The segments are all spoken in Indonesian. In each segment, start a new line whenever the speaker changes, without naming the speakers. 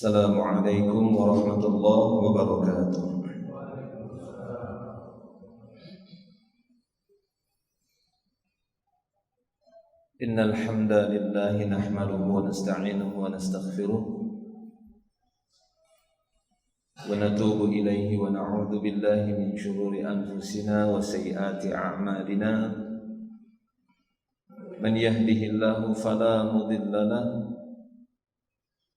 Assalamualaikum warahmatullahi wabarakatuh. Innal hamdalillah nahmaduhu wa nasta'inuhu wa nastaghfiruh wa natubu ilayhi wa na'udzu billahi min shururi anfusina wa sayyiati a'malina. Man yahdihillahu fala mudilla lahu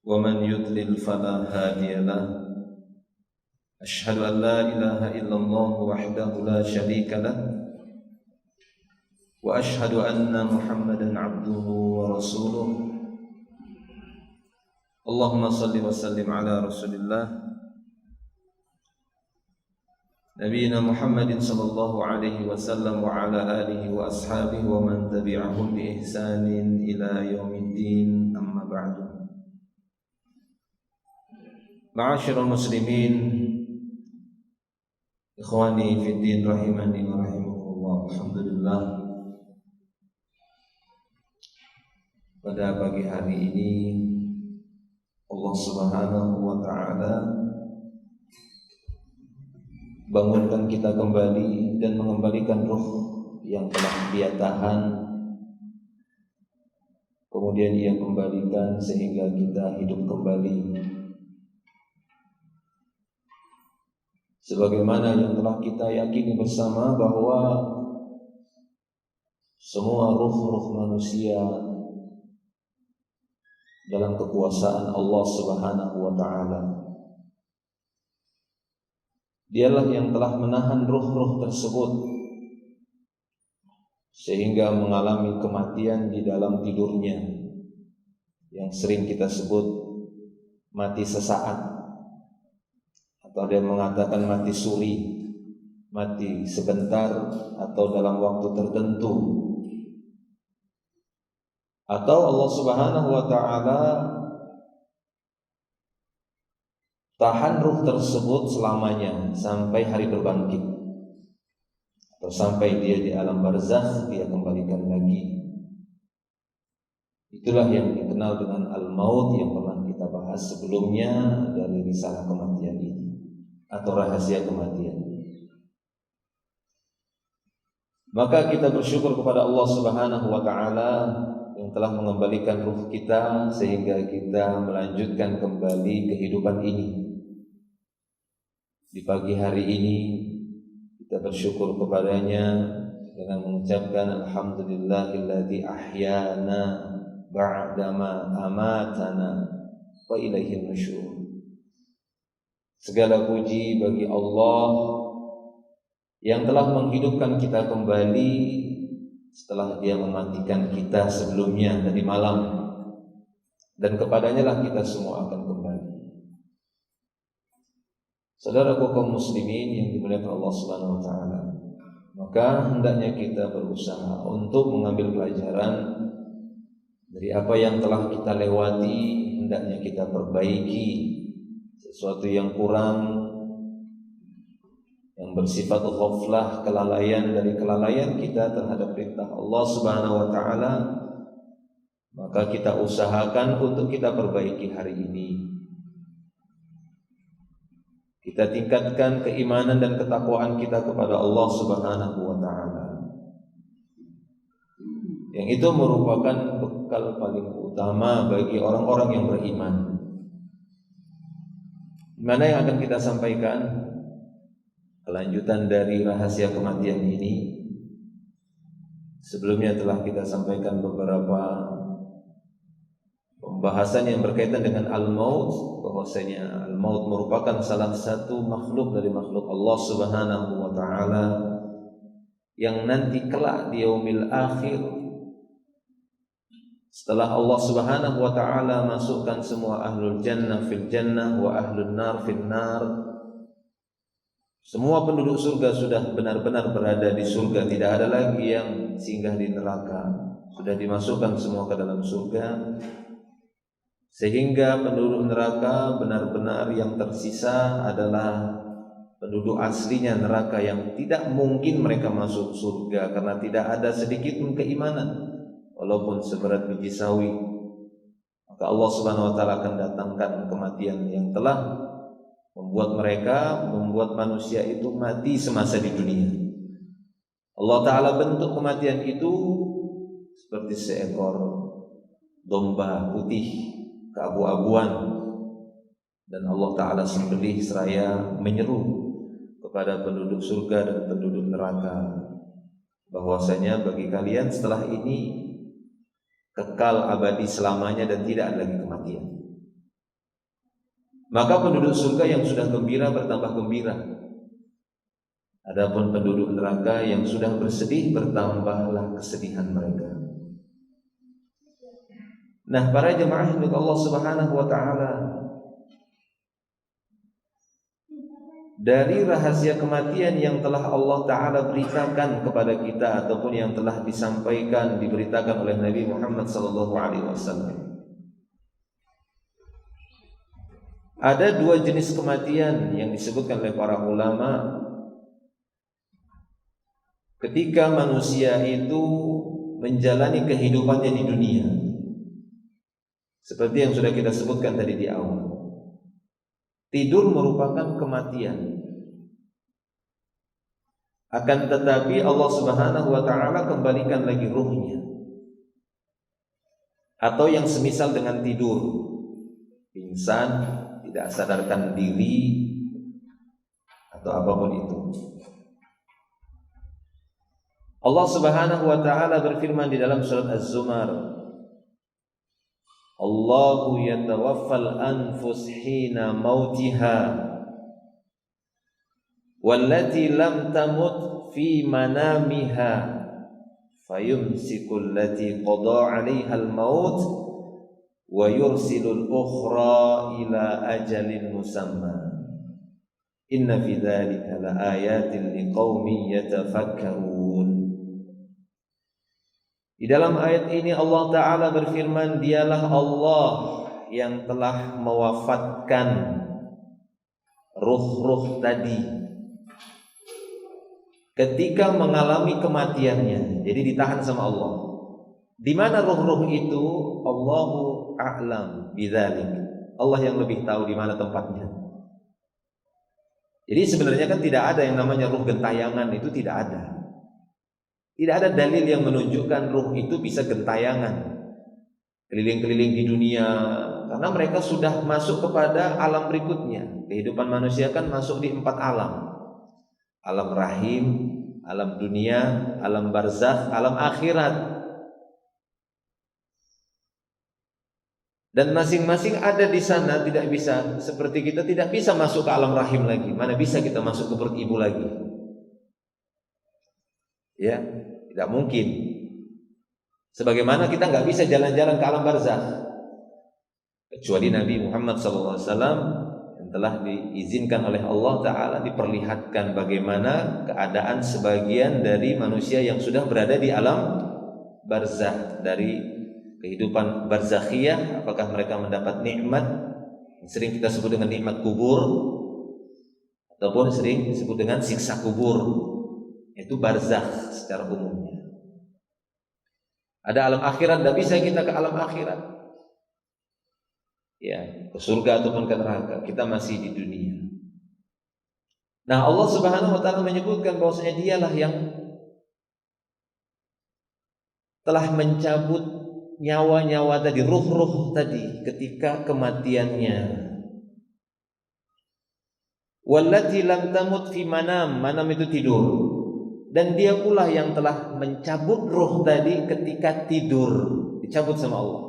wa man yudlil fala hadiya lahu. Asyhadu an la ilaha illallah wahdahu la syarika lahu wa asyhadu anna Muhammadan abduhu wa rasuluh. Allahumma salli wa sallim ala Rasulillah Nabiina Muhammadin sallallahu alaihi wasallam wa ala alihi wa ashabihi wa man tabi'ahum bi ihsanin ila yaumiddin, amma ba'du. Ma'asyiral muslimin, ikhwani fid din rahimani wa rahimakumullah. Alhamdulillah, pada pagi hari ini Allah Subhanahu wa taala bangunkan kita kembali dan mengembalikan ruh yang telah Dia tahan. Kemudian Dia kembalikan sehingga kita hidup kembali, sebagaimana yang telah kita yakini bersama bahwa semua ruh-ruh manusia dalam kekuasaan Allah Subhanahu wa taala. Dialah yang telah menahan ruh-ruh tersebut sehingga mengalami kematian di dalam tidurnya, yang sering kita sebut mati sesaat, atau ada yang mengatakan mati suri, mati sebentar atau dalam waktu tertentu. Atau Allah Subhanahu wa taala tahan ruh tersebut selamanya sampai hari berbangkit, atau sampai dia di alam barzakh, Dia kembalikan lagi. Itulah yang dikenal dengan al-maut yang pernah kita bahas sebelumnya dari risalah kematian ini atau rahasia kematian. Maka kita bersyukur kepada Allah Subhanahu wa taala yang telah mengembalikan ruh kita sehingga kita melanjutkan kembali kehidupan ini. Di pagi hari ini kita bersyukur kepadanya dengan mengucapkan alhamdulillahilladzi ahyana ba'dama amatana wa ilaihin nusyur. Segala puji bagi Allah yang telah menghidupkan kita kembali setelah Dia mematikan kita sebelumnya tadi malam, dan kepadanya lah kita semua akan kembali. Saudaraku kaum muslimin yang dimuliakan Allah Subhanahu wa taala, maka hendaknya kita berusaha untuk mengambil pelajaran dari apa yang telah kita lewati. Hendaknya kita perbaiki sesuatu yang kurang, yang bersifat ghaflah, kelalaian dari kelalaian kita terhadap perintah Allah Subhanahu wa taala, maka kita usahakan untuk kita perbaiki hari ini. Kita tingkatkan keimanan dan ketakwaan kita kepada Allah Subhanahu wa taala. Yang itu merupakan bekal paling utama bagi orang-orang yang beriman. Mana yang akan kita sampaikan? Kelanjutan dari rahasia kematian ini. Sebelumnya telah kita sampaikan beberapa pembahasan yang berkaitan dengan al-maut, bahwasanya al-maut merupakan salah satu makhluk dari makhluk Allah Subhanahu wa taala yang nanti kelak di yaumil akhir, setelah Allah Subhanahu wa taala masukkan semua ahlul jannah fil jannah wa ahlun nar fil nar, semua penduduk surga sudah benar-benar berada di surga, tidak ada lagi yang singgah di neraka, sudah dimasukkan semua ke dalam surga, sehingga penduduk neraka benar-benar yang tersisa adalah penduduk aslinya neraka yang tidak mungkin mereka masuk surga karena tidak ada sedikit pun keimanan walaupun seberat biji sawi. Maka maka Allah Subhanahu wa taala akan datangkan kematian yang telah membuat manusia itu mati semasa di dunia. Allah taala bentuk kematian itu seperti seekor domba putih keabu-abuan, dan Allah taala sembelih seraya menyeru kepada penduduk surga dan penduduk neraka bahwasanya bagi kalian setelah ini kekal abadi selamanya dan tidak ada lagi kematian. Maka penduduk surga yang sudah gembira bertambah gembira. Adapun penduduk neraka yang sudah bersedih bertambahlah kesedihan mereka. Nah, para jemaah milik Allah Subhanahu wa taala, dari rahasia kematian yang telah Allah taala beritakan kepada kita ataupun yang telah diberitakan oleh Nabi Muhammad sallallahu alaihi wasallam, ada dua jenis kematian yang disebutkan oleh para ulama ketika manusia itu menjalani kehidupannya di dunia. Seperti yang sudah kita sebutkan tadi di awal, tidur merupakan kematian. Akan tetapi Allah Subhanahu wa taala kembalikan lagi ruhnya. Atau yang semisal dengan tidur, pingsan, tidak sadarkan diri atau apapun itu. Allah Subhanahu wa taala berfirman di dalam surat Az-Zumar, Allahu yatawaffal anfus hina mautiha wallati lam tamut fi manamiha fayumsiku allati qada 'alaiha al-maut wa yursilul ukhra ila ajalin musamma inna fi dzalika laayatin liqaumin yatafakkarun. Di dalam ayat ini Allah Ta'ala berfirman, dialah Allah yang telah mewafatkan ruh-ruh tadi ketika mengalami kematiannya. Jadi ditahan sama Allah. Di mana ruh-ruh itu? Allahu a'lam bidzalik. Allah yang lebih tahu di mana tempatnya. Jadi sebenarnya kan tidak ada yang namanya ruh gentayangan, itu tidak ada. Tidak ada dalil yang menunjukkan ruh itu bisa gentayangan keliling-keliling di dunia, karena mereka sudah masuk kepada alam berikutnya. Kehidupan manusia kan masuk di 4 alam. Alam rahim, alam dunia, alam barzakh, alam akhirat. Dan masing-masing ada di sana, tidak bisa seperti kita tidak bisa masuk ke alam rahim lagi. Mana bisa kita masuk ke perut ibu lagi? Ya, tidak mungkin. Sebagaimana kita nggak bisa jalan-jalan ke alam barzakh kecuali Nabi Muhammad SAW yang telah diizinkan oleh Allah Ta'ala diperlihatkan bagaimana keadaan sebagian dari manusia yang sudah berada di alam barzakh, dari kehidupan barzakhiyah. Apakah mereka mendapat nikmat yang sering kita sebut dengan nikmat kubur ataupun sering disebut dengan siksa kubur? Itu barzakh secara umumnya. Ada alam akhirat, tidak bisa kita ke alam akhirat, ya, ke surga ataupun ke neraka. Kita masih di dunia. Nah, Allah Subhanahu wa taala menyebutkan bahwasanya dialah yang telah mencabut nyawa-nyawa tadi, ruh-ruh tadi ketika kematiannya. Wallati lam tamut fi manam, manam itu tidur. Dan dia pula yang telah mencabut ruh tadi ketika tidur, dicabut sama Allah.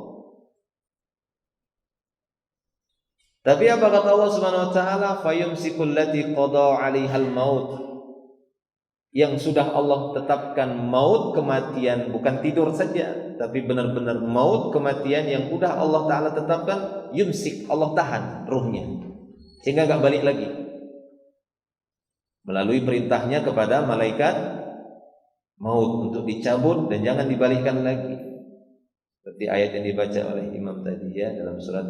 Tapi apa kata Allah Subhanahu wa taala? Fayumsikul lati qada 'alaihal maut. Yang sudah Allah tetapkan maut, kematian, bukan tidur saja, tapi benar-benar maut, kematian yang sudah Allah taala tetapkan, yumsik, Allah tahan ruhnya sehingga enggak balik lagi. Melalui perintahnya kepada malaikat maut untuk dicabut dan jangan dibalikkan lagi. Seperti ayat yang dibaca oleh imam tadi ya dalam surat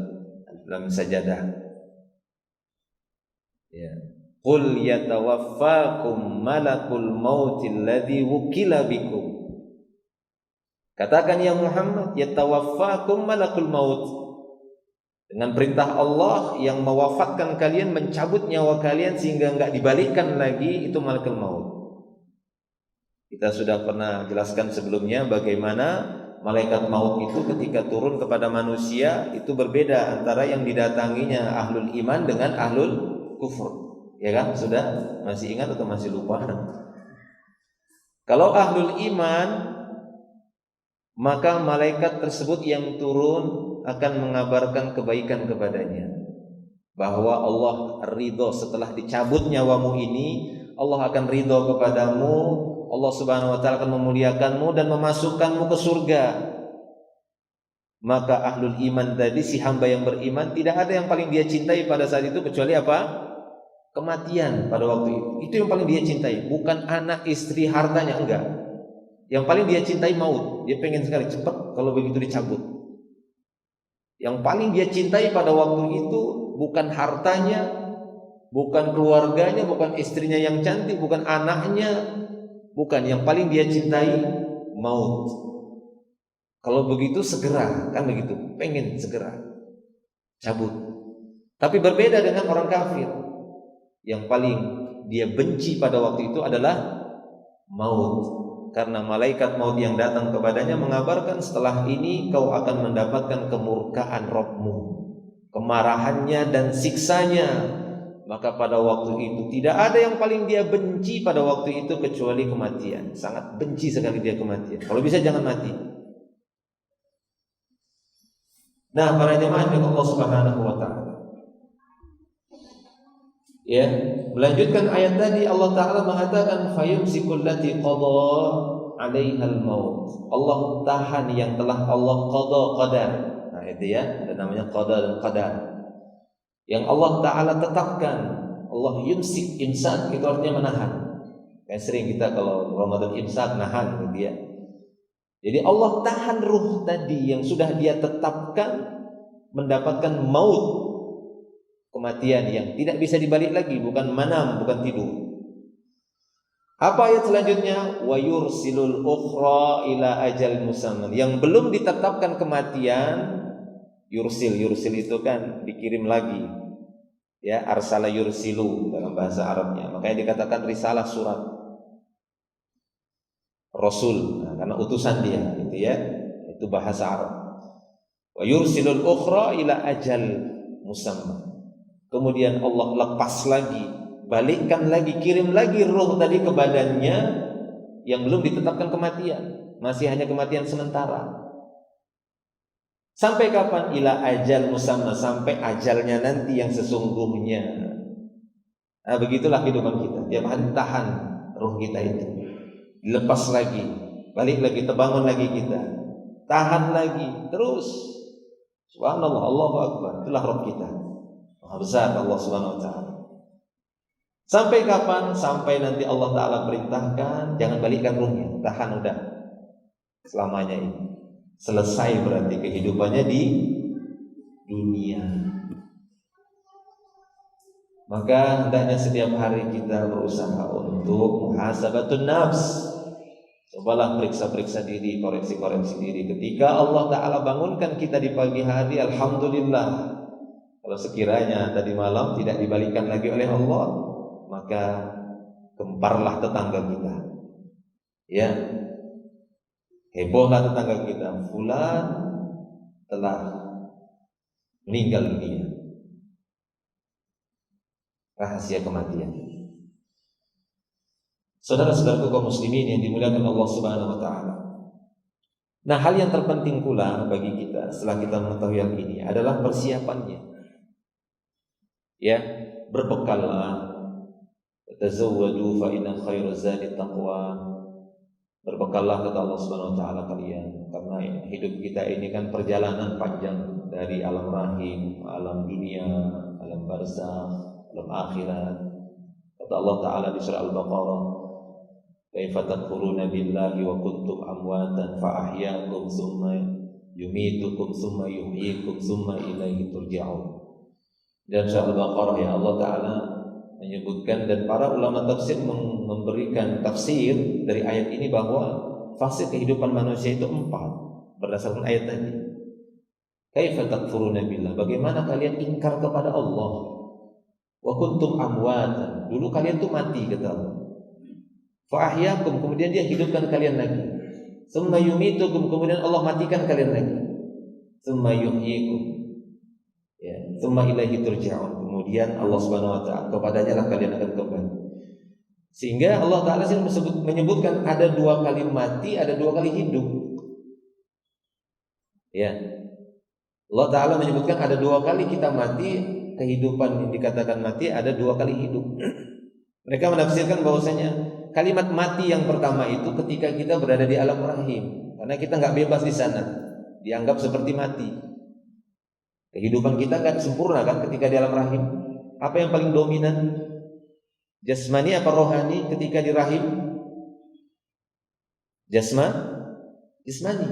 dalam sajadah. Ya. Qul yatawaffakum malakul mautil ladzi wukila bikum. Katakan ya Muhammad, yatawaffakum malakul maut. Dengan perintah Allah yang mewafatkan kalian, mencabut nyawa kalian sehingga enggak dibalikkan lagi, itu malakul maut. Kita sudah pernah jelaskan sebelumnya bagaimana malaikat maut itu ketika turun kepada manusia itu berbeda antara yang didatanginya ahlul iman dengan ahlul kufur. Ya kan? Sudah masih ingat atau masih lupa? Kalau ahlul iman, maka malaikat tersebut yang turun akan mengabarkan kebaikan kepadanya, bahwa Allah ridho setelah dicabut nyawamu ini, Allah akan ridho kepadamu, Allah subhanahu wa ta'ala akan memuliakanmu dan memasukkanmu ke surga. Maka ahlul iman tadi, si hamba yang beriman, tidak ada yang paling dia cintai pada saat itu kecuali apa? Kematian pada waktu itu. Itu yang paling dia cintai, bukan anak, istri, hartanya, enggak. Yang paling dia cintai maut. Dia pengen sekali cepat kalau begitu dicabut. Yang paling dia cintai pada waktu itu bukan hartanya, bukan keluarganya, bukan istrinya yang cantik, bukan anaknya, bukan. Yang paling dia cintai maut. Kalau begitu segera, kan begitu, pengen segera cabut. Tapi berbeda dengan orang kafir. Yang paling dia benci pada waktu itu adalah maut. Karena malaikat maut yang datang kepadanya mengabarkan, setelah ini kau akan mendapatkan kemurkaan Rabbmu, kemarahannya dan siksanya. Maka pada waktu itu tidak ada yang paling dia benci pada waktu itu kecuali kematian. Sangat benci sekali dia kematian. Kalau bisa jangan mati. Nah, para jemaah yang Allah Subhanahu wa ta'ala, ya, melanjutkan ayat tadi, Allah Ta'ala mengatakan fayumsikul lati qada 'alaihal maut. Allah tahan yang telah Allah qada, qadar. Nah, itu ya, ada namanya qada dan qadar. Yang Allah Ta'ala tetapkan. Allah yumsik, imsak itu artinya menahan. Kayak sering kita kalau Ramadan imsak, nahan gitu ya. Jadi Allah tahan ruh tadi yang sudah dia tetapkan mendapatkan maut, kematian yang tidak bisa dibalik lagi, bukan manam, bukan tidur. Apa ayat selanjutnya? Wa yursilul ukhra ila ajal musamman. Yang belum ditetapkan kematian, yursil itu kan dikirim lagi. Ya, arsala yursilu dalam bahasa Arabnya. Makanya dikatakan risalah, surat, rasul. Nah, karena utusan dia, gitu ya. Itu bahasa Arab. Wa yursilul ukhra ila ajal musamman. Kemudian Allah lepas lagi, balikkan lagi, kirim lagi roh tadi ke badannya yang belum ditetapkan kematian, masih hanya kematian sementara. Sampai kapan? Ila ajal musamma, sampai ajalnya nanti yang sesungguhnya. Nah, begitulah kehidupan kita. Tiap hari tahan roh kita itu, dilepas lagi, balik lagi, terbangun lagi kita, tahan lagi, terus. Subhanallah, Allahu Akbar. Itulah roh kita. Maha besar Allah Subhanahu wa ta'ala. Sampai kapan? Sampai nanti Allah Ta'ala perintahkan jangan balikkan ruhnya, tahan udah selamanya ini. Selesai berarti kehidupannya di dunia. Maka hendaknya setiap hari kita berusaha untuk muhasabatun nafs. Cobalah periksa-periksa diri, koreksi-koreksi diri. Ketika Allah Ta'ala bangunkan kita di pagi hari, alhamdulillah. Kalau sekiranya tadi malam tidak dibalikan lagi oleh Allah, maka gemparlah tetangga kita. Ya, hebohlah tetangga kita, fulan telah meninggal dunia. Rahasia kematian. Saudara-saudaraku kaum muslimin yang dimuliakan Allah Subhanahu wa ta'ala. Nah, hal yang terpenting pula bagi kita setelah kita mengetahui hal ini adalah persiapannya. Ya, berbekallah. Tazawwadu fa inna khairaz zadi taqwa. Berbekallah kata Allah Subhanahu wa ta'ala kalian, karena hidup kita ini kan perjalanan panjang dari alam rahim, alam dunia, alam barzakh, alam akhirat. Kata Allah Ta'ala di surah Al-Baqarah, kaifa takfuruna billahi wa kuntum amwatan fa ahyaakum tsumma yumitukum tsumma yuhyikum tsumma ilaihi turja'un. Dan surah Al-Baqarah ya Allah Ta'ala menyebutkan, dan para ulama tafsir memberikan tafsir dari ayat ini bahwa fase kehidupan manusia itu 4 berdasarkan ayat tadi. Kaifa takfuruna billah? Bagaimana kalian ingkar kepada Allah? Wa kuntum amwatan. Dulu kalian tuh mati, kata Allah. Fa ahyakum, kemudian dia hidupkan kalian lagi. Tsumma yumitukum, kemudian Allah matikan kalian lagi. Tsumma yuhyikum. Ya, tsumma ilaihi turja'un. Kemudian Allah Subhanahu wa taala, kepadanya lah kalian akan kembali. Sehingga Allah Taala menyebutkan ada 2 kali mati, ada 2 kali hidup. Ya. Allah Ta'ala menyebutkan ada 2 kali kita mati, kehidupan yang dikatakan mati, ada 2 kali hidup. Mereka menafsirkan bahwasanya kalimat mati yang pertama itu ketika kita berada di alam rahim, karena kita nggak bebas di sana, dianggap seperti mati. Kehidupan kita nggak sempurna kan ketika di alam rahim. Apa yang paling dominan? Jasmani apa rohani ketika di rahim? Jasmani.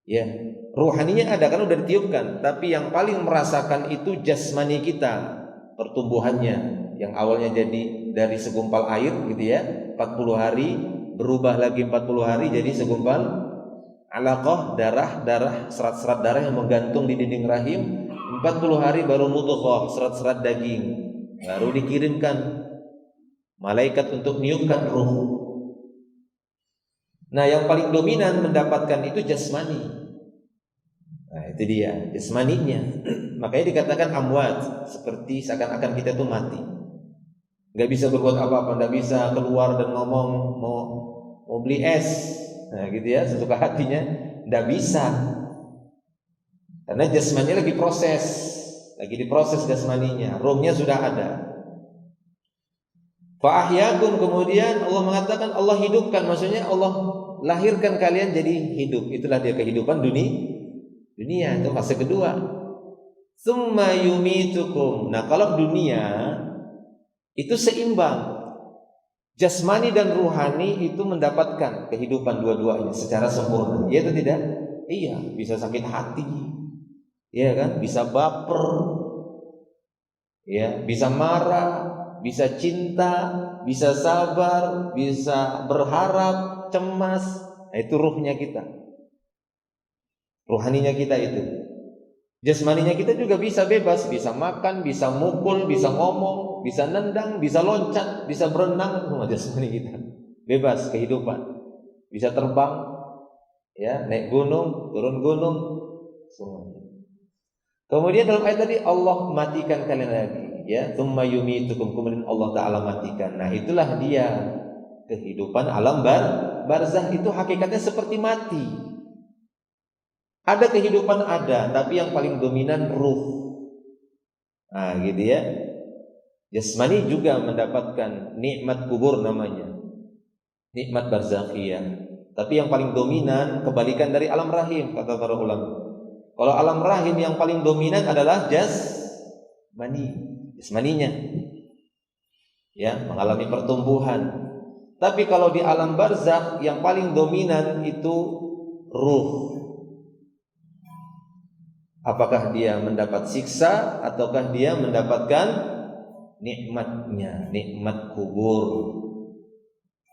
Ya. Ruhaninya ada kan udah ditiupkan, tapi yang paling merasakan itu jasmani kita, pertumbuhannya yang awalnya jadi dari segumpal air gitu ya, 40 hari berubah lagi 40 hari jadi segumpal alaqah, darah, serat-serat darah yang menggantung di dinding rahim. 40 hari baru mudghah, serat-serat daging, baru dikirimkan malaikat untuk niupkan ruh. Nah, yang paling dominan mendapatkan itu jasmani. Nah, itu dia jasmaninya. Makanya dikatakan amwat, seperti seakan-akan kita tuh mati. Gak bisa berbuat apa-apa, gak bisa keluar dan ngomong mau beli es. Nah, gitu ya, sesuka hatinya, gak bisa. Karena jasmaninya lagi diproses jasmaninya, ruhnya sudah ada. Fa ahyakum, kemudian Allah mengatakan Allah hidupkan, maksudnya Allah lahirkan kalian jadi hidup. Itulah dia kehidupan dunia itu fase kedua. Tsumma yumitukum. Nah, kalau dunia itu seimbang, jasmani dan ruhani itu mendapatkan kehidupan dua-duanya secara sempurna. Iya atau tidak? Iya, bisa sakit hati, iya kan? Bisa baper, ya, bisa marah, bisa cinta, bisa sabar, bisa berharap, cemas. Nah, itu ruhnya kita. Ruhaninya kita itu. Jasmaninya kita juga bisa bebas, bisa makan, bisa mukul, bisa ngomong, bisa nendang, bisa loncat, bisa berenang, semua jasmani kita. Bebas kehidupan. Bisa terbang, ya, naik gunung, turun gunung, semuanya. Kemudian dalam ayat tadi Allah matikan kalian lagi, ya, tsumma yumitukum, kemudian Allah Taala matikan. Nah, itulah dia kehidupan alam barzah, itu hakikatnya seperti mati. Ada kehidupan ada, tapi yang paling dominan ruh. Nah, gitu ya. Jasmani juga mendapatkan nikmat kubur namanya, nikmat barzakhiyah. Tapi yang paling dominan kebalikan dari alam rahim, kata para ulama. Kalau alam rahim yang paling dominan adalah jasmaninya. Ya, mengalami pertumbuhan. Tapi kalau di alam barzakh yang paling dominan itu ruh. Apakah dia mendapat siksa ataukah dia mendapatkan nikmatnya, nikmat kubur.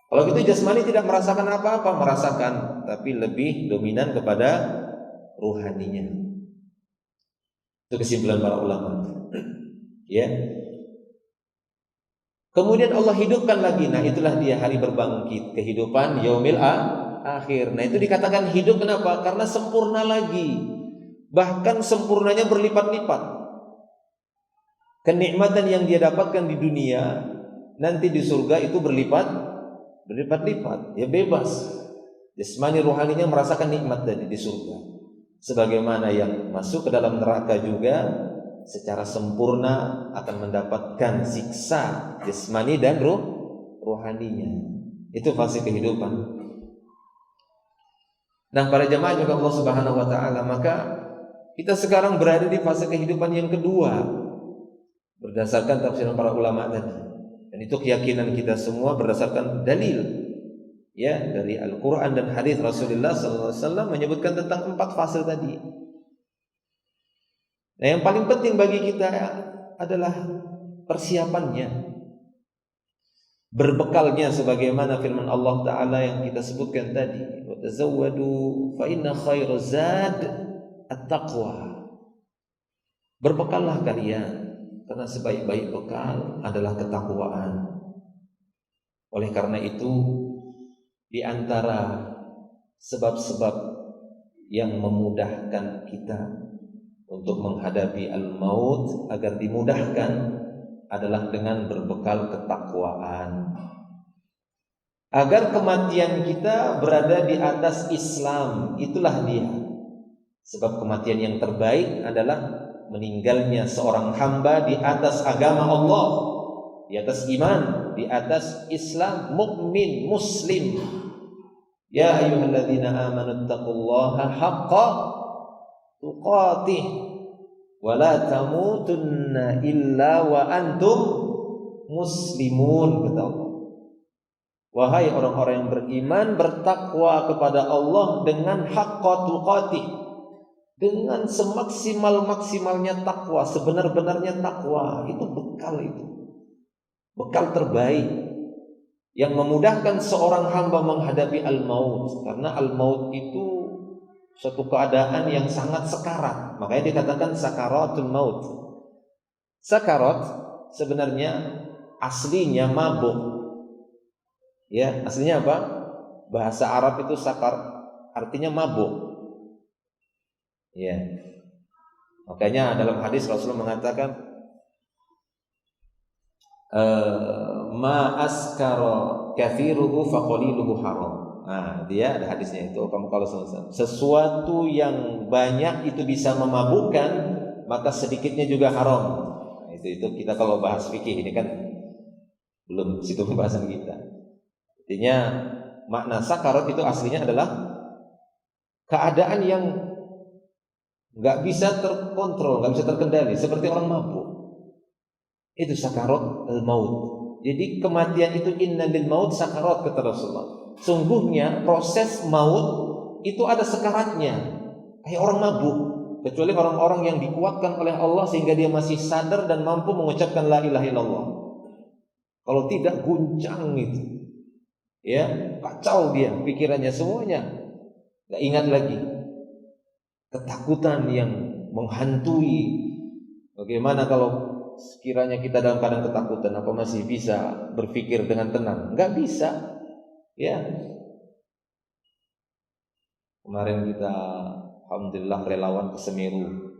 Kalau gitu jasmani tidak merasakan apa-apa, merasakan, tapi lebih dominan kepada ruhaninya. Itu kesimpulan para ulama. Ya. Kemudian Allah hidupkan lagi. Nah, itulah dia hari berbangkit, kehidupan yaumil akhir. Nah, itu dikatakan hidup kenapa? Karena sempurna lagi. Bahkan sempurnanya berlipat-lipat. Kenikmatan yang dia dapatkan di dunia nanti di surga itu berlipat-lipat. Ya, bebas. Jasmani ruhaninya merasakan nikmat tadi di surga. Sebagaimana yang masuk ke dalam neraka juga secara sempurna akan mendapatkan siksa jasmani dan ruhaninya. Itu fase kehidupan. Nah, para jamaah juga Allah Subhanahu wa taala, maka kita sekarang berada di fase kehidupan yang kedua berdasarkan tafsiran para ulama tadi. Dan itu keyakinan kita semua berdasarkan dalil, ya, dari Al-Qur'an dan hadis Rasulullah SAW menyebutkan tentang 4 fase tadi. Nah, yang paling penting bagi kita adalah persiapannya, berbekalnya, sebagaimana firman Allah Ta'ala yang kita sebutkan tadi, wa tazawwadu fa inna khairaz zad at-taqwa. Berbekallah kalian, karena sebaik-baik bekal adalah ketakwaan. Oleh karena itu, di antara sebab-sebab yang memudahkan kita untuk menghadapi al-maut agar dimudahkan adalah dengan berbekal ketakwaan. Agar kematian kita berada di atas Islam, itulah dia. Sebab kematian yang terbaik adalah meninggalnya seorang hamba di atas agama Allah, di atas iman, di atas Islam, mukmin, muslim. Ya ayyuhalladzina amanu taqullaha haqqa tuqatih wa la tamutunna illa wa antum muslimun, kata Allah. Wahai orang-orang yang beriman, bertakwa kepada Allah dengan haqqa tuqatih, dengan semaksimal-maksimalnya takwa, sebenar-benarnya takwa. Itu bekal terbaik yang memudahkan seorang hamba menghadapi al-maut. Karena al-maut itu suatu keadaan yang sangat sekarat. Makanya dikatakan sakaratul maut. Sakarat sebenarnya aslinya mabuk. Ya, aslinya apa? Bahasa Arab itu sakar, artinya mabuk. Ya. Makanya dalam hadis Rasulullah mengatakan ma askara kathiruhu fa qaliluhu haram. Nah, dia ada hadisnya itu. Kamu kalau sesuatu yang banyak itu bisa memabukkan, maka sedikitnya juga haram. Nah, itu kita kalau bahas fikih ini kan belum situ pembahasan kita. Artinya makna sakarat itu aslinya adalah keadaan yang nggak bisa terkontrol, nggak bisa terkendali, seperti orang mabuk. Itu sakarat al-maut. Jadi kematian itu inna lil maut sakarat, kata Rasulullah. Sungguhnya proses maut itu ada sekaratnya, kayak orang mabuk. Kecuali orang-orang yang dikuatkan oleh Allah sehingga dia masih sadar dan mampu mengucapkan la ilaha illallah. Kalau tidak, guncang itu, ya, kacau dia, pikirannya semuanya nggak ingat lagi. Ketakutan yang menghantui. Bagaimana kalau sekiranya kita dalam keadaan ketakutan, apa masih bisa berpikir dengan tenang? Nggak bisa. Ya. Kemarin kita alhamdulillah relawan ke Semeru.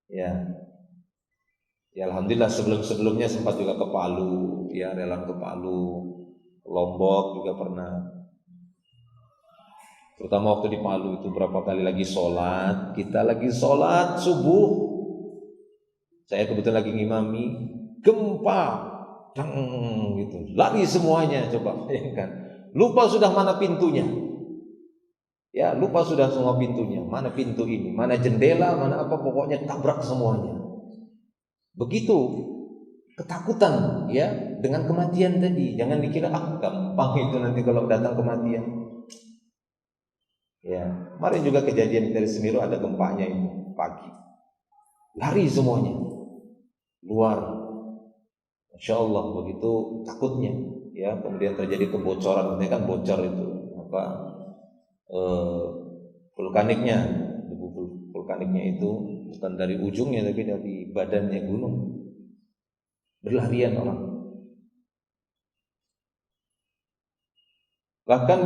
Ya. Ya alhamdulillah, sebelum-sebelumnya sempat juga ke Palu, ya, relawan ke Palu, Lombok juga pernah. Terutama waktu di Palu itu berapa kali lagi sholat, kita lagi sholat subuh, saya kebetulan lagi ngimami, gempa, gitu, lari semuanya, coba bayangkan, lupa sudah mana pintunya, ya, lupa sudah semua pintunya, mana pintu ini, mana jendela, mana apa, pokoknya tabrak semuanya. Begitu ketakutan, ya, dengan kematian tadi. Jangan dikira gampang itu nanti kalau datang kematian. Ya, kemarin juga kejadian dari Semeru, ada gempanya itu pagi, lari semuanya luar, Masya Allah, begitu takutnya, ya. Kemudian terjadi kebocoran, ini kan bocor itu apa, vulkaniknya, debu vulkaniknya itu bukan dari ujungnya tapi dari badannya gunung, berlarian orang. Bahkan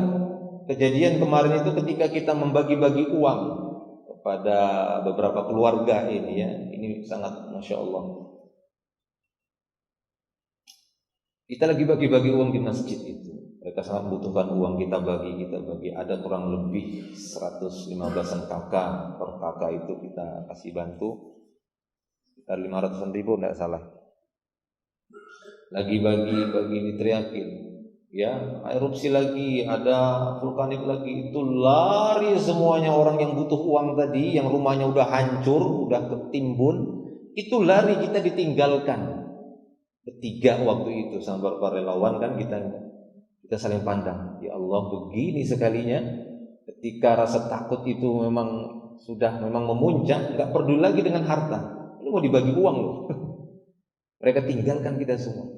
kejadian kemarin itu ketika kita membagi-bagi uang kepada beberapa keluarga ini, ya, ini sangat Masya Allah. Kita lagi bagi-bagi uang di masjid itu, mereka sangat membutuhkan uang, kita bagi. Ada kurang lebih 115-an kakak, per kakak itu kita kasih bantu sekitar 500-an ribu, tidak salah. Lagi bagi diteriakin, ya, erupsi lagi, ada vulkanik lagi, itu lari semuanya orang yang butuh uang tadi, yang rumahnya udah hancur, udah ketimbun, itu lari, kita ditinggalkan. Bertiga waktu itu sama para relawan kan, kita saling pandang, ya Allah, begini sekalinya ketika rasa takut itu memang memuncak, nggak peduli lagi dengan harta, ini mau dibagi uang loh. Mereka tinggalkan kita semua,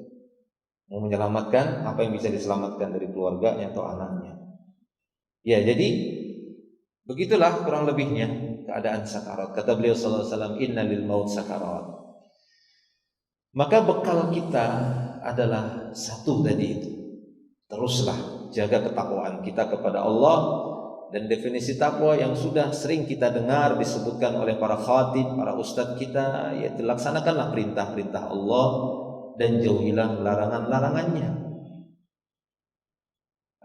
mau menyelamatkan apa yang bisa diselamatkan dari keluarganya atau anaknya. Ya, jadi begitulah kurang lebihnya. keadaan sakarat. Kata beliau sallallahu alaihi wasallam, inna lil maut sakarat. Maka bekal kita adalah satu tadi itu. Teruslah jaga ketakwaan kita kepada Allah. Dan definisi takwa yang sudah sering kita dengar disebutkan oleh para khatib, para ustadz kita, yaitu laksanakanlah perintah-perintah Allah dan jauhilah larangan-larangannya.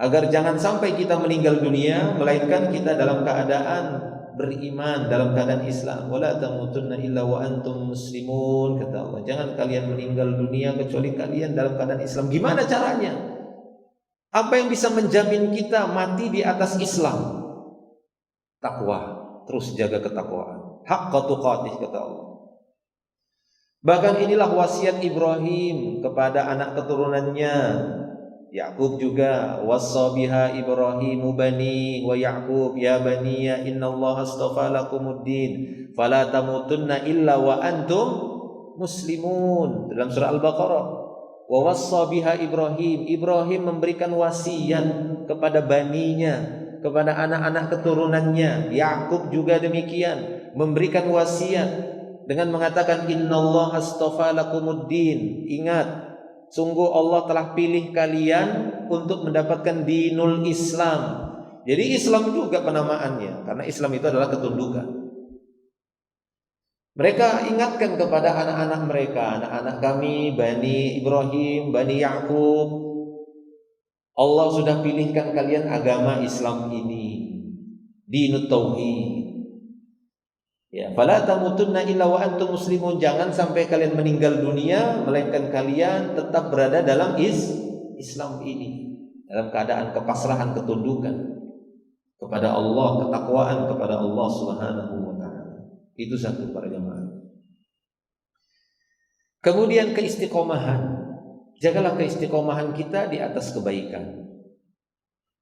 Agar jangan sampai kita meninggal dunia melainkan kita dalam keadaan beriman, dalam keadaan Islam. Wala tamutunna illa wa antum muslimun, kata Allah. Jangan kalian meninggal dunia kecuali kalian dalam keadaan Islam. Gimana caranya? Apa yang bisa menjamin kita mati di atas Islam? Takwa. Terus jaga ketakwaan. Haqqa tuqatih, kata Allah. Bahkan inilah wasiat Ibrahim kepada anak keturunannya. Yakub juga, wassa biha Ibrahimu bani wa Yakub ya baniya innallaha astafa lakumuddin fala tamutunna illa wa antum muslimun. Dalam surah Al-Baqarah. Wa wassa biha Ibrahim memberikan wasiat kepada baninya, kepada anak-anak keturunannya. Yakub juga demikian, memberikan wasiat dengan mengatakan innallaha astafa lakumuddin. Ingat, sungguh Allah telah pilih kalian untuk mendapatkan dinul Islam. Jadi Islam juga penamaannya, karena Islam itu adalah ketundukan. Mereka ingatkan kepada anak-anak mereka, anak-anak kami, Bani Ibrahim, Bani Yakub, Allah sudah pilihkan kalian agama Islam ini, dinut tauhid. Ya, fala tamutunna illa wa antum muslimun. Jangan sampai kalian meninggal dunia melainkan kalian tetap berada dalam Islam ini, dalam keadaan kepasrahan, ketundukan kepada Allah, ketakwaan kepada Allah Subhanahu wa taala. Itu satu, para jemaah. Kemudian keistiqomahan. Jagalah keistiqomahan kita di atas kebaikan.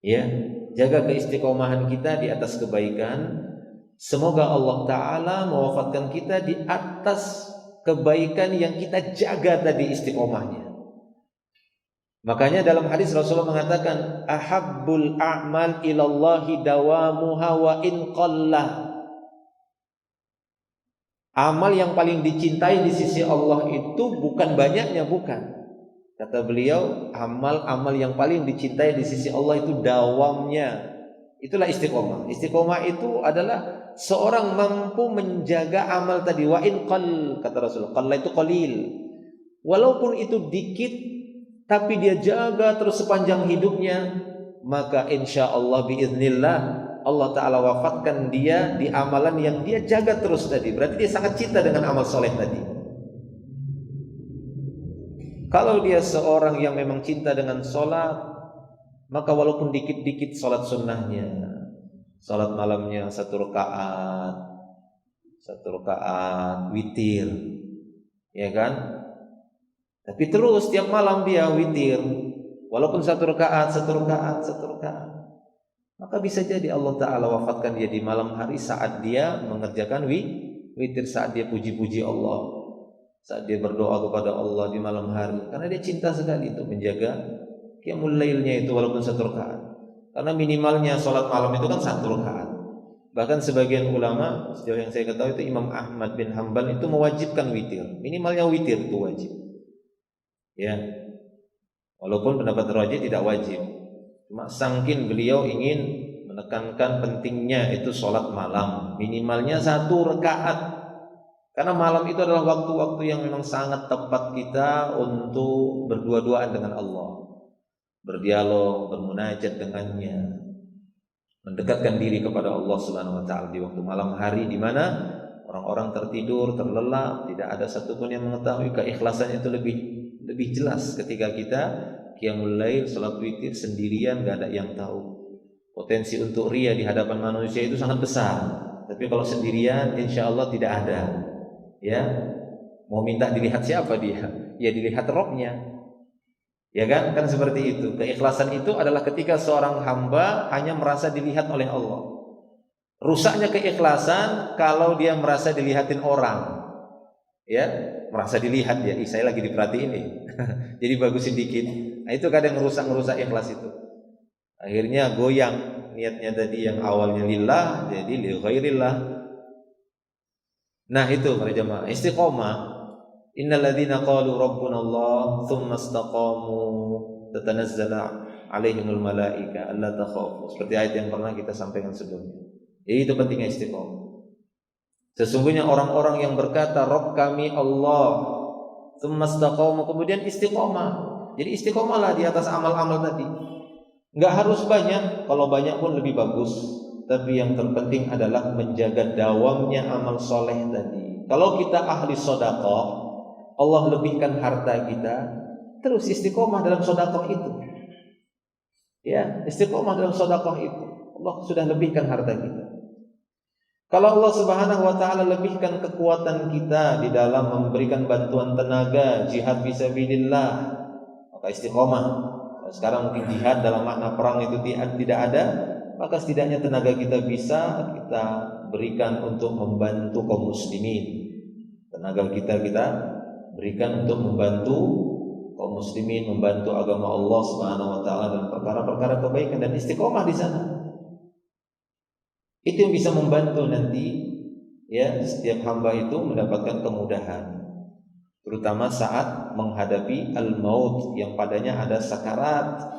Ya, jaga keistiqomahan kita di atas kebaikan. Semoga Allah Ta'ala mewafatkan kita di atas kebaikan yang kita jaga tadi istiqomahnya. Makanya dalam hadis Rasulullah mengatakan, ahabbul a'mal ilallahi dawamuha wa in qallah. Amal yang paling dicintai di sisi Allah itu bukan banyaknya, bukan. Kata beliau, amal-amal yang paling dicintai di sisi Allah itu dawamnya. Itulah istiqomah. Istiqomah itu adalah seorang mampu menjaga amal tadi. Wa in qall, kata Rasul. Qalla itu qalil. Walaupun itu dikit, tapi dia jaga terus sepanjang hidupnya, maka insya Allah biiznillah Allah Ta'ala wafatkan dia di amalan yang dia jaga terus tadi. Berarti dia sangat cinta dengan amal soleh tadi. Kalau dia seorang yang memang cinta dengan sholat, maka walaupun dikit-dikit sholat sunnahnya, sholat malamnya 1 rakaat, witir, ya kan? Tapi terus tiap malam dia witir, walaupun 1 rakaat, maka bisa jadi Allah Ta'ala wafatkan dia di malam hari saat dia mengerjakan witir, saat dia puji-puji Allah, saat dia berdoa kepada Allah di malam hari. Karena dia cinta sekali untuk menjaga qiyamul lailnya itu walaupun 1 rakaat. Karena minimalnya sholat malam itu kan 1 rakaat. Bahkan sebagian ulama, sejauh yang saya ketahui itu Imam Ahmad bin Hanbal itu mewajibkan witir. Minimalnya witir itu wajib. Ya. Walaupun pendapat rajih tidak wajib. Cuma sangkin beliau ingin menekankan pentingnya itu sholat malam, minimalnya 1 rakaat. Karena malam itu adalah waktu-waktu yang memang sangat tepat kita untuk berdua-duaan dengan Allah, berdialog, bermunajat dengannya, mendekatkan diri kepada Allah Subhanahu wa taala di waktu malam hari, di mana orang-orang tertidur, terlelap, tidak ada satupun yang mengetahui. Keikhlasan itu lebih jelas ketika kita qiyamul lail, salat witir sendirian, enggak ada yang tahu. Potensi untuk ria di hadapan manusia itu sangat besar. Tapi kalau sendirian insyaallah tidak ada. Ya. Mau minta dilihat siapa dia? Ya dilihat Rabb-nya. Ya kan? Kan seperti itu. Keikhlasan itu adalah ketika seorang hamba hanya merasa dilihat oleh Allah. Rusaknya keikhlasan kalau dia merasa dilihatin orang. Ya, merasa dilihat ya, saya lagi diperhatiin nih. Jadi bagusin dikit. Nah, itu kadang ngerusak ikhlas itu. Akhirnya goyang niatnya tadi yang awalnya lillah jadi li ghairillah. Nah itu para jemaah, istiqomah. Innal ladzina qalu rabbuna Allah tsumma istaqamu tatanazzalu alaihimul malaika alla takhafu. Seperti ayat yang pernah kita sampaikan sebelumnya. Jadi itu pentingnya istiqomah. Sesungguhnya orang-orang yang berkata Rabb kami Allah tsumma istaqamu, kemudian istiqomah. Jadi istiqomahlah di atas amal-amal tadi. Enggak harus banyak, kalau banyak pun lebih bagus. Tapi yang terpenting adalah menjaga dawamnya amal soleh tadi. Kalau kita ahli sedekah, Allah lebihkan harta kita, terus istiqomah dalam sedekah itu. Ya, istiqomah dalam sedekah itu. Allah sudah lebihkan harta kita. Kalau Allah Subhanahu wa taala lebihkan kekuatan kita di dalam memberikan bantuan tenaga jihad fisabilillah, maka istiqomah. Kalau sekarang mungkin jihad dalam makna perang itu tidak ada, maka setidaknya tenaga kita bisa kita berikan untuk membantu kaum muslimin. Tenaga kita berikan untuk membantu kaum muslimin, membantu agama Allah Subhanahu wa taala dalam perkara-perkara kebaikan, dan istiqomah di sana. Itu yang bisa membantu nanti ya setiap hamba itu mendapatkan kemudahan, terutama saat menghadapi al-maut yang padanya ada sakarat.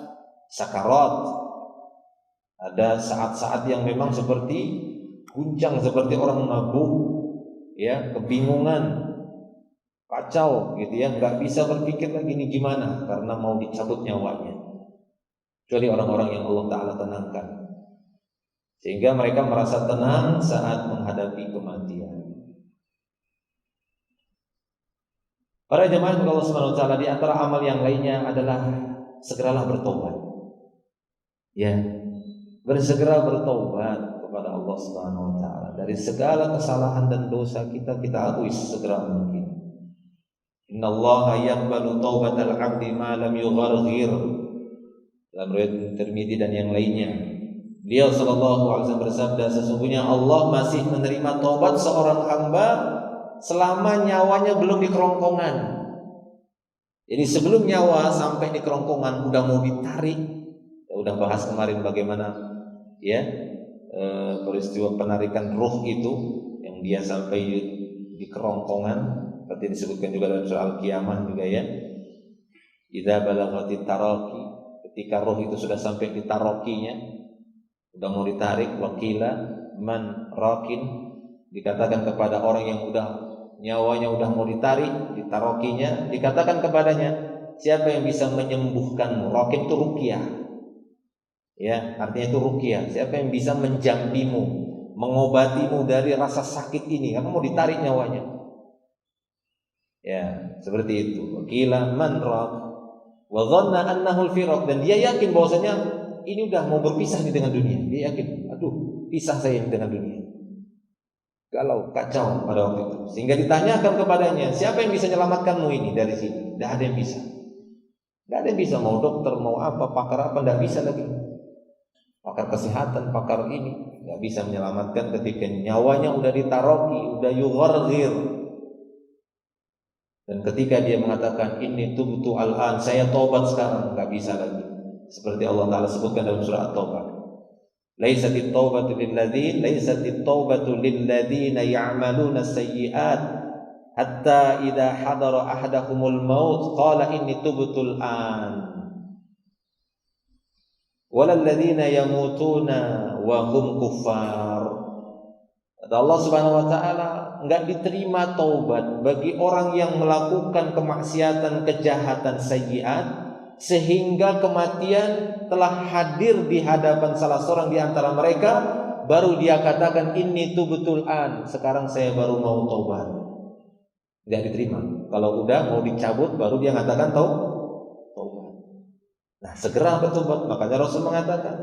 Ada saat-saat yang memang seperti guncang, seperti orang mabuk, ya, kebingungan, kacau gitu ya, nggak bisa berpikir lagi ini gimana karena mau dicabut nyawanya. Kecuali orang-orang yang Allah Ta'ala tenangkan, sehingga mereka merasa tenang saat menghadapi kematian. Para jemaah Allah Subhanahu wa taala, di antara amal yang lainnya adalah segeralah bertobat. Ya, bersegera bertobat kepada Allah Subhanahu wa taala dari segala kesalahan dan dosa kita akui segera mungkin. Innallaha yaqbalu taubatal 'abdi ma lam yugharghir. Dalam riwayat Tirmidzi dan yang lainnya, Beliau sallallahu alaihi wasallam bersabda, sesungguhnya Allah masih menerima taubat seorang hamba selama nyawanya belum di kerongkongan. Jadi sebelum nyawa sampai di kerongkongan udah mau ditarik. Ya, udah bahas kemarin bagaimana ya peristiwa penarikan ruh itu yang dia sampai di kerongkongan, seperti disebutkan juga dalam surah Al-Qiyamah juga ya. Idza balaghatit taraqi, ketika ruh itu sudah sampai di taraqinya, udah mau ditarik, wakila man rakin, dikatakan kepada orang yang udah nyawanya udah mau ditarik, ditarokinya, dikatakan kepadanya, siapa yang bisa menyembuhkanmu? Rakin itu ruqyah. Ya, artinya itu ruqyah. Siapa yang bisa menjambimu, mengobatimu dari rasa sakit ini? Kamu mau ditarik nyawanya. Ya, seperti itu. Wakila man rak wa dhanna annahu al-firaq, dan dia yakin bahwasanya ini udah mau berpisah nih dengan dunia. Dia yakin, aduh, pisah saya dengan dunia. Galau, kacau pada waktu itu. Sehingga ditanyakan kepadanya, siapa yang bisa menyelamatkanmu ini dari sini? Tidak ada yang bisa. Tidak ada yang bisa, mau dokter, mau apa, pakar apa, tidak bisa lagi. Pakar kesehatan, pakar ini, tidak bisa menyelamatkan ketika nyawanya udah ditaroki, udah yugharghir. Dan ketika dia mengatakan, ini tubtu al-an, saya tobat sekarang, tidak bisa lagi. Seperti Allah Ta'ala sebutkan dalam surah At-Taubah, Laisatit taubatu lilladzina ya'maluna sayyi'at hatta idza hadara ahadakumul maut qala inni tubtul an walal ladzina yamutuna wa hum kuffar. Kata Allah Subhanahu wa taala, enggak diterima taubat bagi orang yang melakukan kemaksiatan, kejahatan, sayyi'at sehingga kematian telah hadir di hadapan salah seorang di antara mereka, baru dia katakan inni tubtul an, sekarang saya baru mau taubat. Tidak diterima. Kalau udah mau dicabut baru dia katakan taubat. Nah, segera bertobat. Makanya Rasul mengatakan,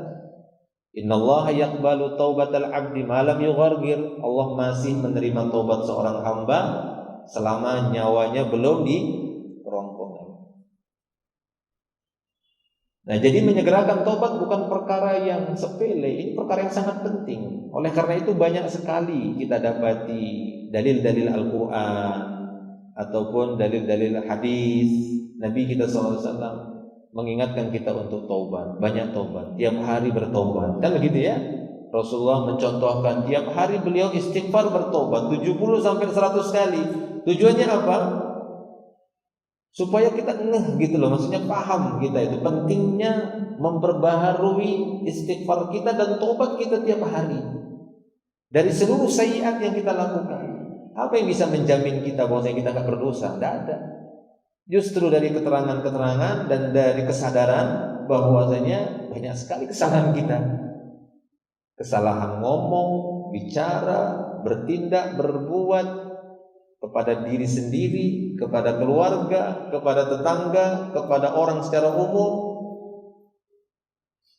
innallaha yaqbalu taubatal 'abdi ma lam yugharghir. Allah masih menerima taubat seorang hamba selama nyawanya belum di kerongkongan. Nah, jadi menyegerakan taubat bukan perkara yang sepele, ini perkara yang sangat penting. Oleh karena itu banyak sekali kita dapati dalil-dalil Al-Quran ataupun dalil-dalil hadis Nabi kita SAW mengingatkan kita untuk taubat, banyak taubat, tiap hari bertaubat, kan begitu ya? Rasulullah mencontohkan tiap hari beliau istighfar bertobat 70 sampai 100 kali. Tujuannya apa? Supaya kita ngeh gitu loh, maksudnya paham kita itu pentingnya memperbaharui istighfar kita dan tobat kita tiap hari dari seluruh sayiat yang kita lakukan. Apa yang bisa menjamin kita bahwa kita gak berdosa? Tidak ada. Justru dari keterangan-keterangan dan dari kesadaran bahwasanya banyak sekali kesalahan kita. Kesalahan ngomong, bicara, bertindak, berbuat kepada diri sendiri, kepada keluarga, kepada tetangga, kepada orang secara umum,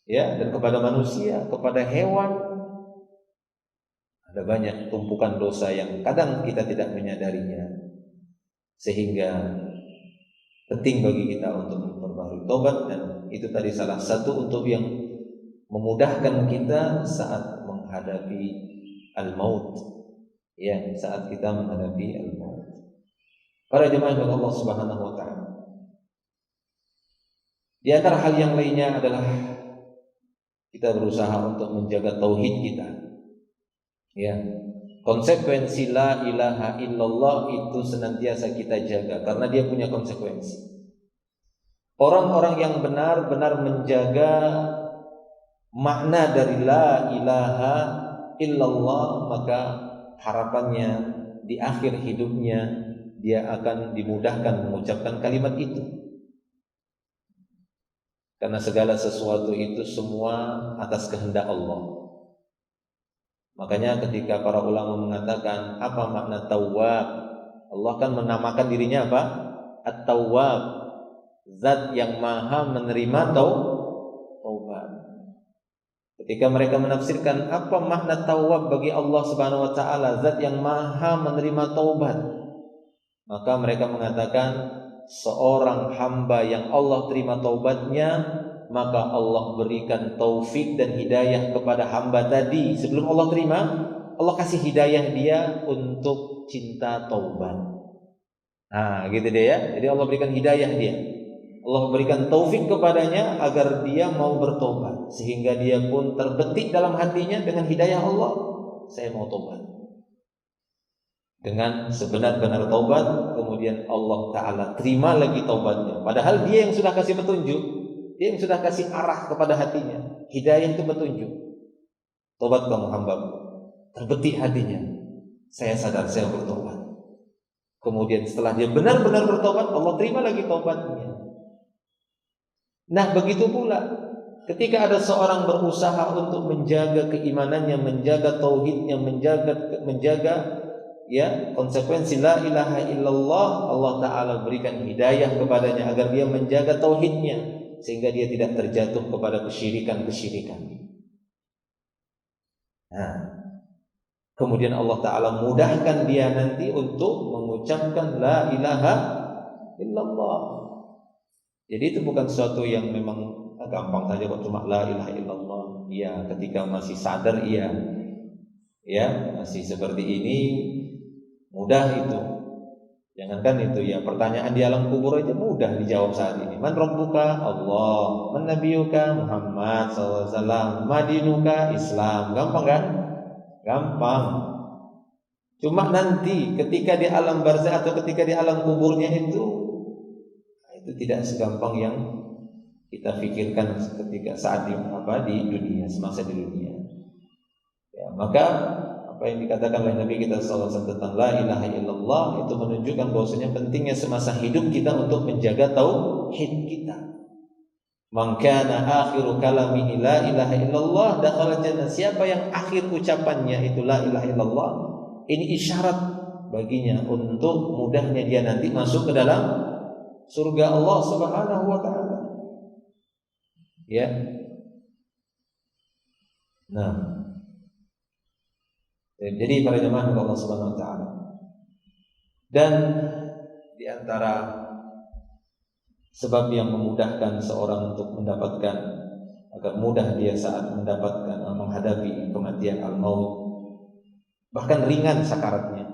ya, dan kepada manusia, kepada hewan. Ada banyak tumpukan dosa yang kadang kita tidak menyadarinya, sehingga penting bagi kita untuk memperbarui tobat, dan itu tadi salah satu untuk yang memudahkan kita saat menghadapi al-maut, ya, saat kita menghadapi al-maut. Para jemaah yang Allah Subhanahu wa taala, di antara hal yang lainnya adalah kita berusaha untuk menjaga tauhid kita. Ya, konsekuensi la ilaha illallah itu senantiasa kita jaga karena dia punya konsekuensi. Orang-orang yang benar-benar menjaga makna dari la ilaha illallah, maka harapannya di akhir hidupnya dia akan dimudahkan mengucapkan kalimat itu. Karena segala sesuatu itu semua atas kehendak Allah. Makanya ketika para ulama mengatakan apa makna tawwab, Allah kan menamakan dirinya apa? At-Tawwab, zat yang maha menerima taubat. Ketika mereka menafsirkan apa makna tawwab bagi Allah Subhanahu wa taala, zat yang maha menerima taubat, maka mereka mengatakan seorang hamba yang Allah terima taubatnya, maka Allah berikan taufik dan hidayah kepada hamba tadi. Sebelum Allah terima, Allah kasih hidayah dia untuk cinta taubat. Nah, gitu deh ya. Jadi Allah berikan hidayah dia. Allah berikan taufik kepadanya agar dia mau bertobat, sehingga dia pun terbetik dalam hatinya dengan hidayah Allah, saya mau tobat. Dengan sebenar-benar taubat, kemudian Allah Ta'ala terima lagi taubatnya. Padahal dia yang sudah kasih petunjuk, dia yang sudah kasih arah kepada hatinya. Hidayah itu petunjuk. Tobat kamu hambaku. Terbetik hatinya, saya sadar saya bertobat. Kemudian setelah dia benar-benar bertobat, Allah terima lagi taubatnya. Nah, begitu pula ketika ada seorang berusaha untuk menjaga keimanannya, menjaga tauhidnya, menjaga ya konsekuensi la ilaha illallah, Allah Ta'ala berikan hidayah kepadanya agar dia menjaga tauhidnya, sehingga dia tidak terjatuh kepada kesyirikan-kesyirikan. Nah, kemudian Allah Ta'ala mudahkan dia nanti untuk mengucapkan la ilaha illallah. Jadi itu bukan sesuatu yang memang gampang saja kok, cuma la ilaha illallah. Ya, ketika masih sadar, iya, ya, masih seperti ini, mudah itu. Jangankan itu ya, pertanyaan di alam kubur aja mudah dijawab saat ini. Man rabbuka? Allah. Man nabiyuka? Muhammad SAW. Madinuka? Islam. Gampang kan? Gampang. Cuma nanti ketika di alam barzakh atau ketika di alam kuburnya itu tidak segampang yang kita pikirkan ketika saat di dunia, semasa di dunia. Ya, maka apa yang dikatakan oleh Nabi kita SAW tentang la ilaha illallah itu menunjukkan bahwasanya pentingnya semasa hidup kita untuk menjaga tauhid kita. Man kana akhiru kalamihi la ilaha illallah dakhala jannah. Siapa yang akhir ucapannya itu la ilaha illallah, ini isyarat baginya untuk mudahnya dia nanti masuk ke dalam surga Allah Subhanahu wa taala. Ya. Nah, jadi para jemaah Allah Subhanahu wa taala, dan di antara sebab yang memudahkan seorang untuk mendapatkan, agar mudah dia saat mendapatkan menghadapi kematian al-maut, bahkan ringan sakaratnya,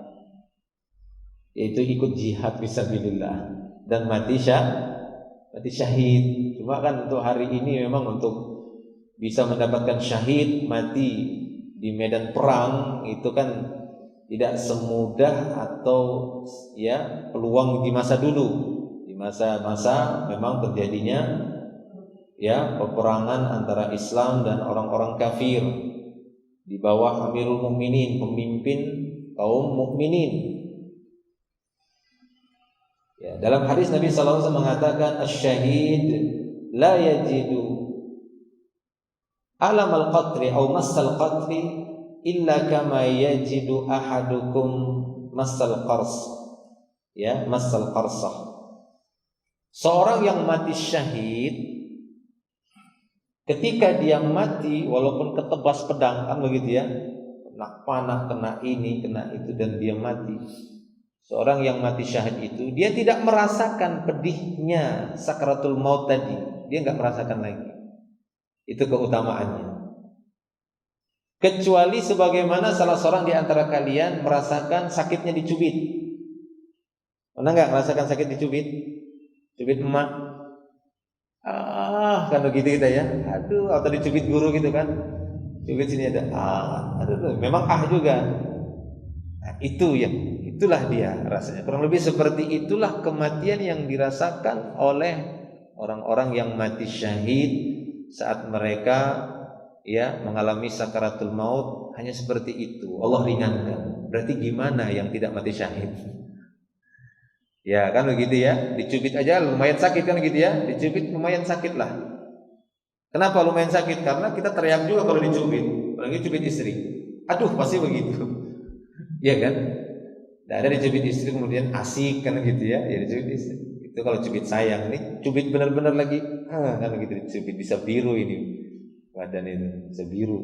yaitu ikut jihad fisabilillah dan mati syahid. Cuma kan untuk hari ini memang untuk bisa mendapatkan syahid, mati di medan perang itu kan tidak semudah atau ya peluang di masa dulu. Di masa-masa memang terjadinya ya peperangan antara Islam dan orang-orang kafir di bawah Amirul Mukminin, pemimpin kaum mukminin. Ya, dalam hadis Nabi sallallahu alaihi wasallam mengatakan asy-syahid la yajidu alam al-qatri atau massal qatri illa kama yajidu ahadukum massal qars. Ya, massal qarsah. Seorang yang mati syahid ketika dia mati walaupun ketebas pedang kan begitu ya, kena panah, kena ini, kena itu dan dia mati. Seorang yang mati syahid itu dia tidak merasakan pedihnya sakaratul maut tadi. Dia enggak merasakan lagi. Itu keutamaannya. Kecuali sebagaimana salah seorang di antara kalian merasakan sakitnya dicubit. Pernah enggak merasakan sakit dicubit? Cubit emak. Kan begitu kita ya. Aduh, atau dicubit guru gitu kan. Cubit sini ada. Aduh, memang juga. Nah, itulah dia rasanya. Kurang lebih seperti itulah kematian yang dirasakan oleh orang-orang yang mati syahid saat mereka ya mengalami sakaratul maut. Hanya seperti itu. Allah ringankan. Berarti gimana yang tidak mati syahid? Ya kan begitu ya, dicubit aja lumayan sakit kan gitu ya, dicubit lumayan sakit lah. Kenapa lumayan sakit? Karena kita teriak juga kalau dicubit, apalagi cubit istri. Aduh pasti begitu, ya kan? Tidak ada dicubit istri kemudian asik kan gitu ya, ya dicubit istri. Itu kalau cubit sayang, ini cubit benar-benar lagi, kan begitu dicubit bisa biru ini badan itu bisa biru.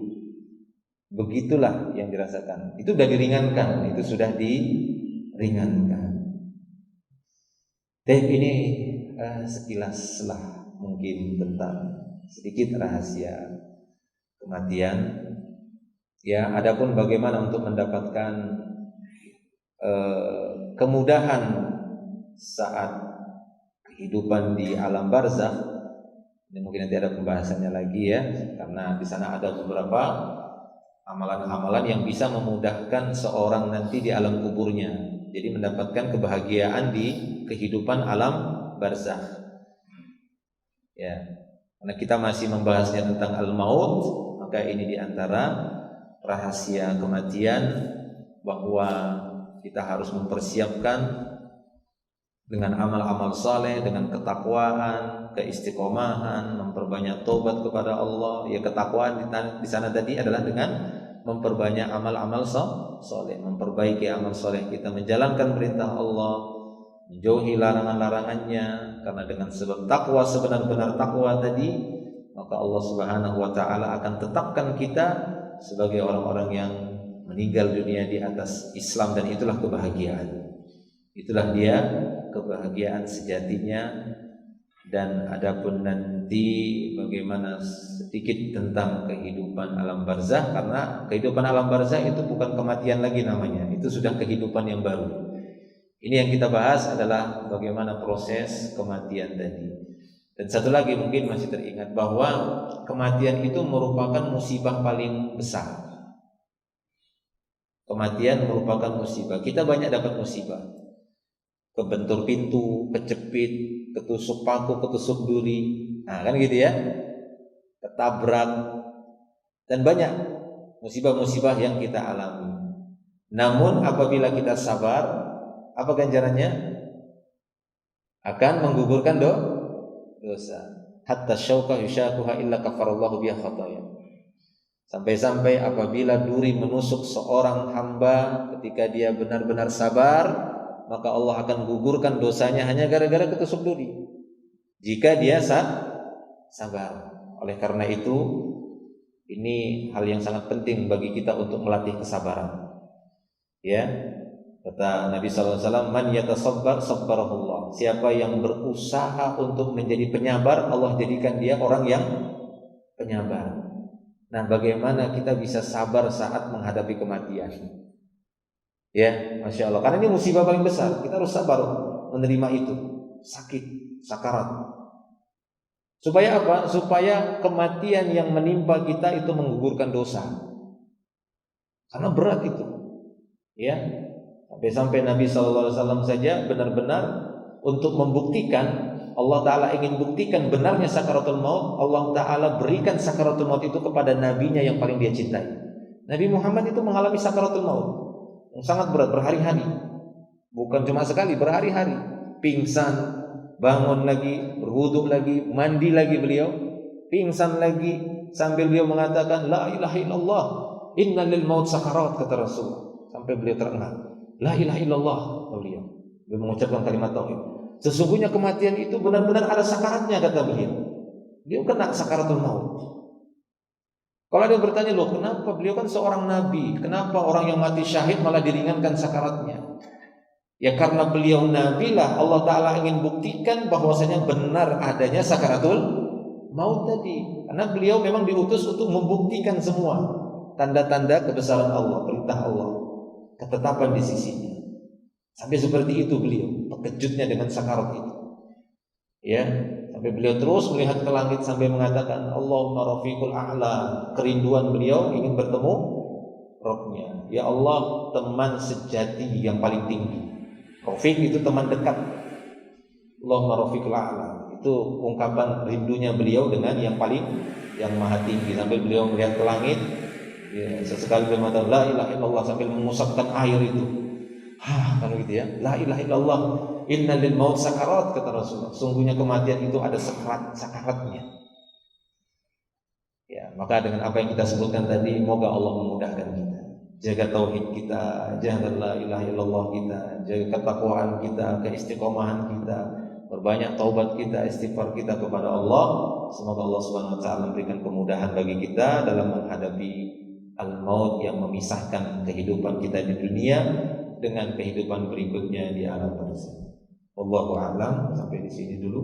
Begitulah yang dirasakan. Itu sudah diringankan, itu sudah diringankan. Ini sekilas lah mungkin tentang sedikit rahasia kematian. Ya, adapun bagaimana untuk mendapatkan kemudahan saat kehidupan di alam barzakh, ini mungkin nanti ada pembahasannya lagi ya, karena di sana ada beberapa amalan-amalan yang bisa memudahkan seorang nanti di alam kuburnya. Jadi mendapatkan kebahagiaan di kehidupan alam barzakh. Ya, karena kita masih membahasnya tentang al-maut, maka ini diantara rahasia kematian bahwa kita harus mempersiapkan dengan amal-amal saleh, dengan ketakwaan, keistiqomahan, memperbanyak tobat kepada Allah. Ya, ketakwaan di sana tadi adalah dengan memperbanyak amal-amal saleh, memperbaiki amal saleh kita, menjalankan perintah Allah, menjauhi larangan-larangannya. Karena dengan sebab takwa, sebenar-benar takwa tadi, maka Allah Subhanahu wa taala akan tetapkan kita sebagai orang-orang yang meninggal dunia di atas Islam, dan itulah kebahagiaan. Itulah dia kebahagiaan sejatinya. Dan adapun nanti bagaimana sedikit tentang kehidupan alam barzakh, karena kehidupan alam barzakh itu bukan kematian lagi namanya, itu sudah kehidupan yang baru. Ini yang kita bahas adalah bagaimana proses kematian tadi. Dan satu lagi mungkin masih teringat bahwa kematian itu merupakan musibah paling besar. Kematian merupakan musibah. Kita banyak dapat musibah. Kebentur pintu, kecepit, ketusuk paku, ketusuk duri. Nah, kan gitu ya. Ketabrak. Dan banyak musibah-musibah yang kita alami. Namun apabila kita sabar, apa ganjarannya? Akan menggugurkan dosa. Hatta syauka yushakuha illa kafarallahu biha khataya. Sampai-sampai apabila duri menusuk seorang hamba ketika dia benar-benar sabar, maka Allah akan gugurkan dosanya hanya gara-gara ketusuk duri, jika dia sabar. Oleh karena itu, ini hal yang sangat penting bagi kita untuk melatih kesabaran. Ya, kata Nabi SAW, man yatasabbar sabbarahullah. Siapa yang berusaha untuk menjadi penyabar, Allah jadikan dia orang yang penyabar. Nah, bagaimana kita bisa sabar saat menghadapi kematian? Ya, Masya Allah. Karena ini musibah paling besar. Kita harus sabar menerima itu. Sakit, sakarat. Supaya apa? Supaya kematian yang menimpa kita itu menggugurkan dosa. karena berat itu. Ya, sampai Nabi SAW saja benar-benar untuk membuktikan, Allah Ta'ala ingin buktikan benarnya sakaratul maut, Allah Ta'ala berikan sakaratul maut itu kepada nabinya yang paling dia cintai. Nabi Muhammad itu mengalami sakaratul maut yang sangat berat, berhari-hari. Bukan cuma sekali, berhari-hari. Pingsan, bangun lagi, berwudu lagi, mandi lagi beliau, pingsan lagi, sambil beliau mengatakan la ilaha illallah, inna lil maut sakarat, kata Rasul. Sampai beliau terengah, la ilaha illallah, beliau mengucapkan kalimat tauhid. Sesungguhnya kematian itu benar-benar ada sakaratnya, kata beliau. Dia kena sakaratul maut. Kalau ada yang bertanya, loh kenapa? Beliau kan seorang nabi, kenapa orang yang mati syahid malah diringankan sakaratnya? Ya karena beliau nabi lah, Allah Ta'ala ingin buktikan bahwasanya benar adanya sakaratul maut tadi. Karena beliau memang diutus untuk membuktikan semua tanda-tanda kebesaran Allah, perintah Allah, ketetapan di sisinya. Sampai seperti itu beliau, terkejutnya dengan sakarat itu. Ya, sampai beliau terus melihat ke langit sampai mengatakan Allahumma rafiqul a'la. Kerinduan beliau ingin bertemu Rabbnya. Ya Allah, teman sejati yang paling tinggi. Rafiq itu teman dekat. Allahumma rafiqul a'la. Itu ungkapan rindunya beliau dengan yang maha tinggi. Sampai beliau melihat ke langit, ya, sesekali beliau mengatakan la ilaha illallah sambil mengusapkan air itu. Kalau gitu ya, la ilaha illallah, inna lil maut sakarat, kata Rasulullah. Sungguhnya kematian itu ada sakaratnya. Ya, maka dengan apa yang kita sebutkan tadi, moga Allah memudahkan kita. Jaga tauhid kita, jaga la ilaha illallah kita, jaga ketakwaan kita, keistiqomahan kita, berbanyak taubat kita, istighfar kita kepada Allah. Semoga Allah Subhanahu wa taala memberikan kemudahan bagi kita dalam menghadapi al-maut yang memisahkan kehidupan kita di dunia dengan kehidupan berikutnya di alam barzakh. Wallahu a'lam. Sampai di sini dulu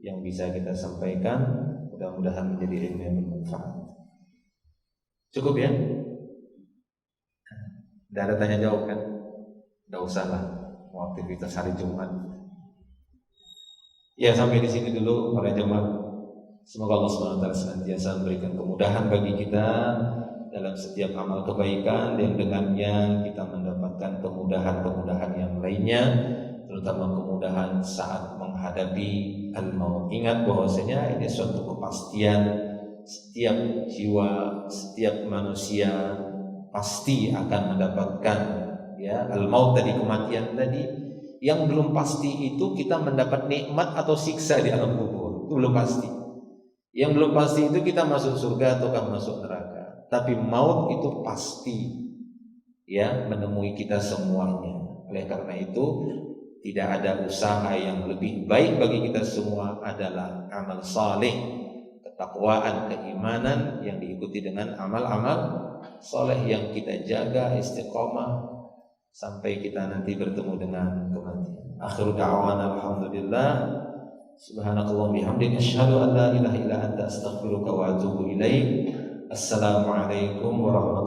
yang bisa kita sampaikan. Mudah-mudahan menjadi ilmu yang bermanfaat. Cukup ya? Tidak ada tanya jawab kan? Tidak usah lah. Mau aktivitas hari Jumat. Ya, sampai di sini dulu para jemaah. Semoga Allah SWT senantiasa memberikan kemudahan bagi kita dalam setiap amal kebaikan, yang dengannya kita mendapatkan kemudahan-kemudahan yang lainnya, terutama kemudahan saat menghadapi al-maut. Ingat bahwasanya ini suatu kepastian, setiap jiwa, setiap manusia pasti akan mendapatkan ya al-maut tadi, kematian tadi. Yang belum pasti itu kita mendapat nikmat atau siksa di alam kubur, itu belum pasti. Yang belum pasti itu kita masuk surga ataukah masuk neraka. Tapi maut itu pasti ya menemui kita semuanya. Oleh karena itu tidak ada usaha yang lebih baik bagi kita semua adalah amal saleh, ketakwaan, keimanan yang diikuti dengan amal-amal saleh yang kita jaga istiqomah sampai kita nanti bertemu dengan kematian. Akhiru da'wana alhamdulillah. Subhanakallahumma bihamdika asyhadu an la ilaha illa anta astaghfiruka wa atubu ilaik. Assalamualaikum warahmatullahi wabarakatuh.